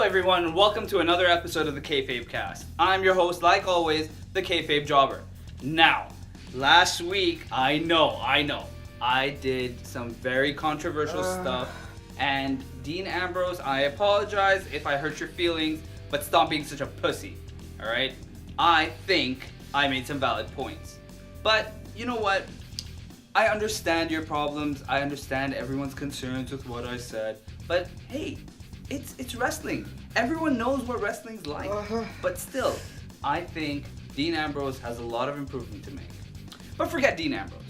everyone, and welcome to another episode of the KayfabeKast. I'm your host, like always, the Kayfabe Jobber. Now, last week, I know, I did some very controversial stuff, and Dean Ambrose, I apologize if I hurt your feelings, but stop being such a pussy, alright? I think I made some valid points. But, you know what? I understand your problems, I understand everyone's concerns with what I said, but hey, it's wrestling. Everyone knows what wrestling's like. But still, I think Dean Ambrose has a lot of improvement to make. But forget Dean Ambrose.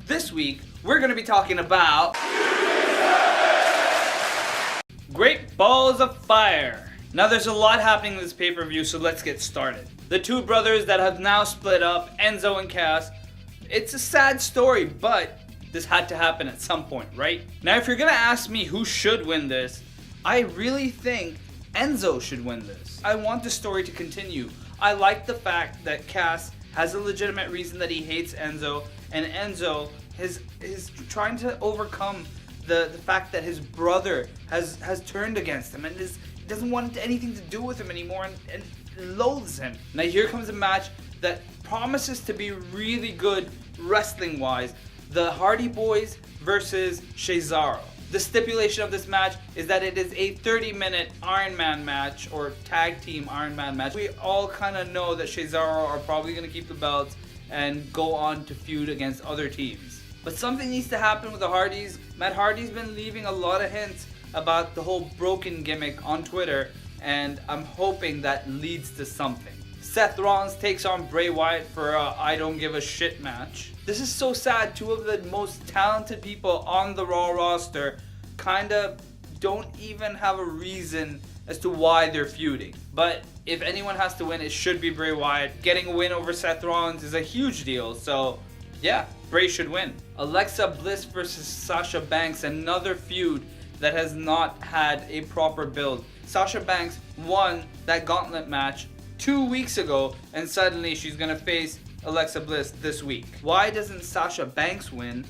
This week, we're going to be talking about Great Balls of Fire. Now there's a lot happening in this pay-per-view, so let's get started. The two brothers that have now split up, Enzo and Cass, it's a sad story, but this had to happen at some point, right? Now if you're going to ask me who should win this, I really think Enzo should win this. I want the story to continue. I like the fact that Cass has a legitimate reason that he hates Enzo, and Enzo is trying to overcome the fact that his brother has turned against him and doesn't want anything to do with him anymore and loathes him. Now here comes a match that promises to be really good wrestling-wise. The Hardy Boys versus Cesaro. The stipulation of this match is that it is a 30-minute Iron Man match or tag team Iron Man match. We all kind of know that Cesaro are probably going to keep the belts and go on to feud against other teams. But something needs to happen with the Hardys. Matt Hardy's been leaving a lot of hints about the whole broken gimmick on Twitter, and I'm hoping that leads to something. Seth Rollins takes on Bray Wyatt for a I don't give a shit match. This is so sad. Two of the most talented people on the Raw roster kinda don't even have a reason as to why they're feuding. But if anyone has to win, it should be Bray Wyatt. Getting a win over Seth Rollins is a huge deal, so yeah, Bray should win. Alexa Bliss versus Sasha Banks, another feud that has not had a proper build. Sasha Banks won that gauntlet match 2 weeks ago, and suddenly she's gonna face Alexa Bliss this week. Why doesn't Sasha Banks win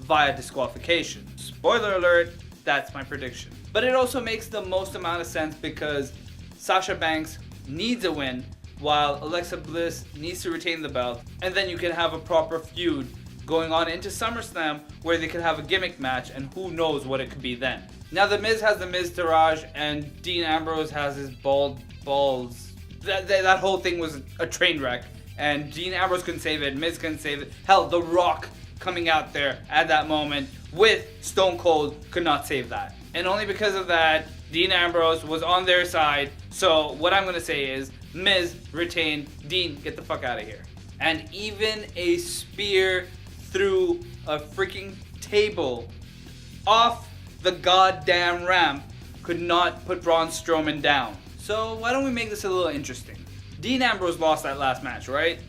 via disqualification? Spoiler alert, that's my prediction. But it also makes the most amount of sense because Sasha Banks needs a win while Alexa Bliss needs to retain the belt, and then you can have a proper feud going on into SummerSlam where they could have a gimmick match, and who knows what it could be then. Now The Miz has the Miz Taraj, and Dean Ambrose has his bald balls. That whole thing was a train wreck, and Dean Ambrose couldn't save it, Miz couldn't save it. Hell, The Rock coming out there at that moment with Stone Cold could not save that. And only because of that, Dean Ambrose was on their side. So what I'm going to say is, Miz retained, Dean, get the fuck out of here. And even a spear through a freaking table off the goddamn ramp could not put Braun Strowman down. So why don't we make this a little interesting? Dean Ambrose lost that last match, right?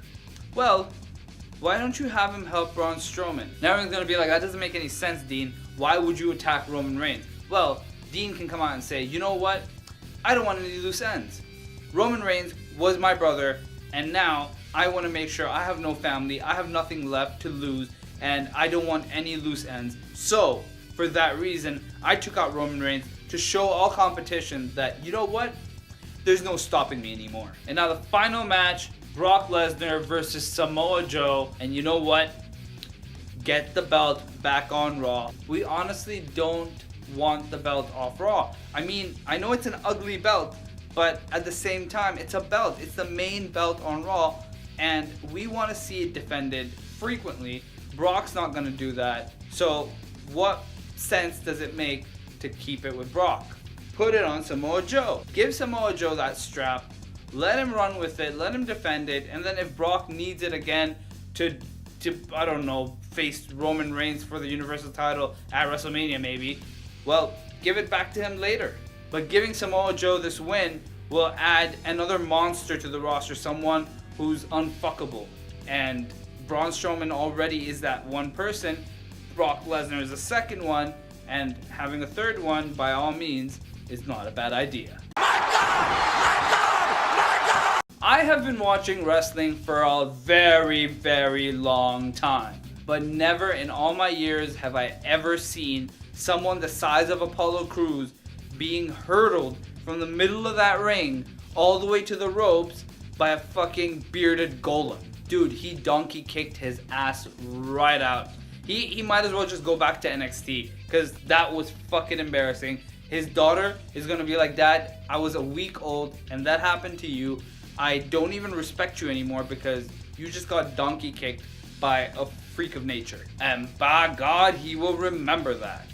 Well, why don't you have him help Braun Strowman? Now everyone's gonna be like, that doesn't make any sense, Dean. Why would you attack Roman Reigns? Well, Dean can come out and say, you know what? I don't want any loose ends. Roman Reigns was my brother, and now I want to make sure I have no family, I have nothing left to lose, and I don't want any loose ends. So, for that reason, I took out Roman Reigns to show all competition that, you know what? There's no stopping me anymore. And now the final match, Brock Lesnar versus Samoa Joe. And you know what? Get the belt back on Raw. We honestly don't want the belt off Raw. I mean, I know it's an ugly belt, but at the same time, it's a belt. It's the main belt on Raw, and we want to see it defended frequently. Brock's not going to do that. So what sense does it make to keep it with Brock? Put it on Samoa Joe. Give Samoa Joe that strap. Let him run with it. Let him defend it. And then if Brock needs it again to I don't know, face Roman Reigns for the Universal title at WrestleMania maybe, well, give it back to him later. But giving Samoa Joe this win will add another monster to the roster, someone who's unfuckable. And Braun Strowman already is that one person. Brock Lesnar is the second one. And having a third one, by all means, is not a bad idea. I have been watching wrestling for a very, very long time, but never in all my years have I ever seen someone the size of Apollo Crews being hurdled from the middle of that ring all the way to the ropes by a fucking bearded golem. Dude, he donkey kicked his ass right out. He might as well just go back to NXT, because that was fucking embarrassing. His daughter is gonna be like, Dad, I was a week old and that happened to you. I don't even respect you anymore because you just got donkey kicked by a freak of nature. And by God, he will remember that.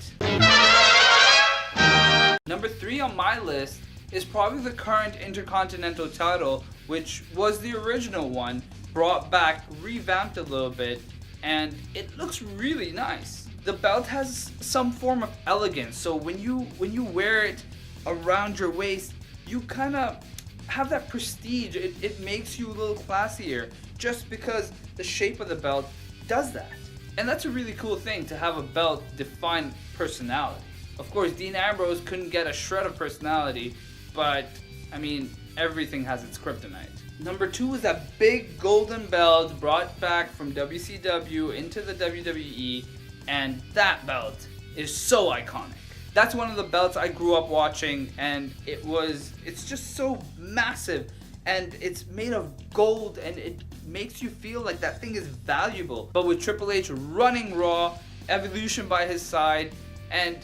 Number 3 on my list is probably the current Intercontinental title, which was the original one, brought back, revamped a little bit, and it looks really nice. The belt has some form of elegance, so when you wear it around your waist, you kind of have that prestige. It makes you a little classier just because the shape of the belt does that. And that's a really cool thing, to have a belt define personality. Of course, Dean Ambrose couldn't get a shred of personality, but I mean, everything has its kryptonite. Number 2 is that big golden belt brought back from WCW into the WWE, and that belt is so iconic. That's one of the belts I grew up watching, and it's just so massive, and it's made of gold, and it makes you feel like that thing is valuable. But with Triple H running Raw, Evolution by his side, and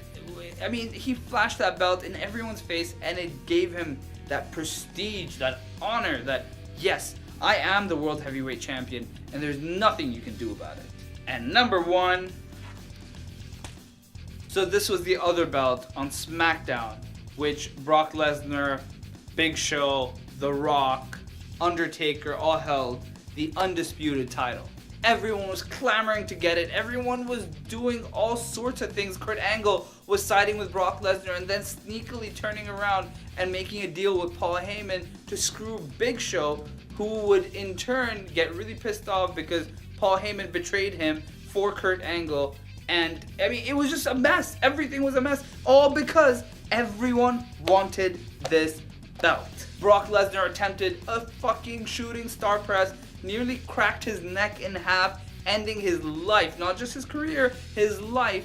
I mean, he flashed that belt in everyone's face, and it gave him that prestige, that honor, that yes, I am the World Heavyweight Champion, and there's nothing you can do about it. And number 1, so this was the other belt on SmackDown, which Brock Lesnar, Big Show, The Rock, Undertaker all held the undisputed title. Everyone was clamoring to get it. Everyone was doing all sorts of things. Kurt Angle was siding with Brock Lesnar and then sneakily turning around and making a deal with Paul Heyman to screw Big Show, who would in turn get really pissed off because Paul Heyman betrayed him for Kurt Angle. And I mean, it was just a mess. Everything was a mess. All because everyone wanted this belt. Brock Lesnar attempted a fucking shooting star press, nearly cracked his neck in half, ending his life, not just his career, his life,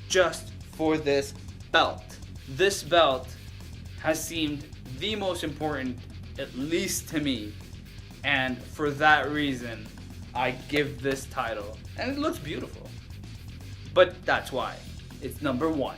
just for this belt. This belt has seemed the most important, at least to me, and for that reason, I give this title, and it looks beautiful. But that's why it's number 1.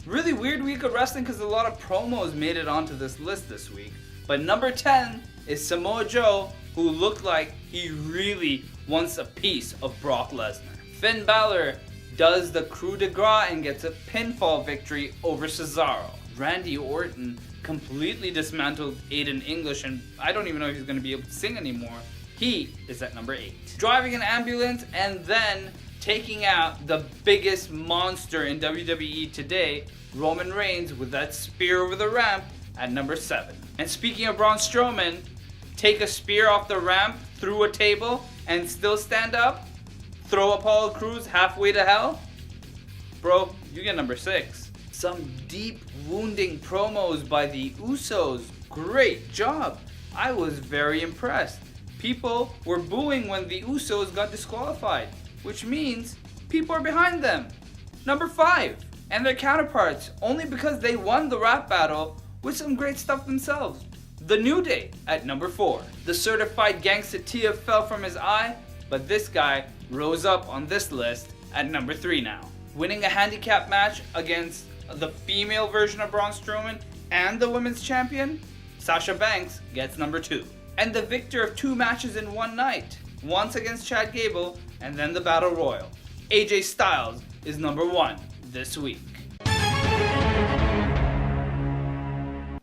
Really weird week of wrestling because a lot of promos made it onto this list this week. But number 10 is Samoa Joe, who looked like he really wants a piece of Brock Lesnar. Finn Balor does the coup de grace and gets a pinfall victory over Cesaro. Randy Orton completely dismantled Aiden English, and I don't even know if he's going to be able to sing anymore. He is at number 8. Driving an ambulance and then taking out the biggest monster in WWE today, Roman Reigns, with that spear over the ramp at number 7. And speaking of Braun Strowman, take a spear off the ramp through a table and still stand up? Throw Apollo Crews halfway to hell? Bro, you get number 6. Some deep wounding promos by the Usos. Great job. I was very impressed. People were booing when the Usos got disqualified, which means people are behind them. Number 5. And their counterparts, only because they won the rap battle with some great stuff themselves. The New Day at number 4. The certified gangsta Tia fell from his eye, but this guy rose up on this list at number 3 now. Winning a handicap match against the female version of Braun Strowman and the women's champion, Sasha Banks gets number 2. And the victor of 2 matches in one night, once against Chad Gable and then the Battle Royal, AJ Styles is number 1 this week.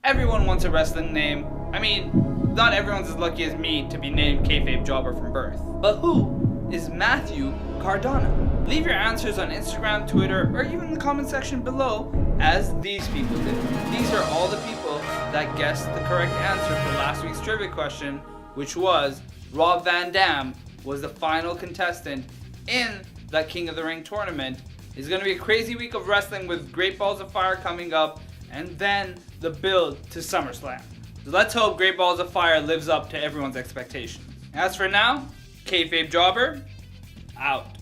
Everyone wants a wrestling name. I mean, not everyone's as lucky as me to be named Kayfabe Jobber from birth. But who is Matthew Cardona? Leave your answers on Instagram, Twitter, or even in the comment section below, as these people did. These are all the people that guessed the correct answer for last week's trivia question, which was Rob Van Dam was the final contestant in that King of the Ring tournament. It's going to be a crazy week of wrestling with Great Balls of Fire coming up, and then the build to SummerSlam. So let's hope Great Balls of Fire lives up to everyone's expectations. As for now, Kayfabe Jobber, out.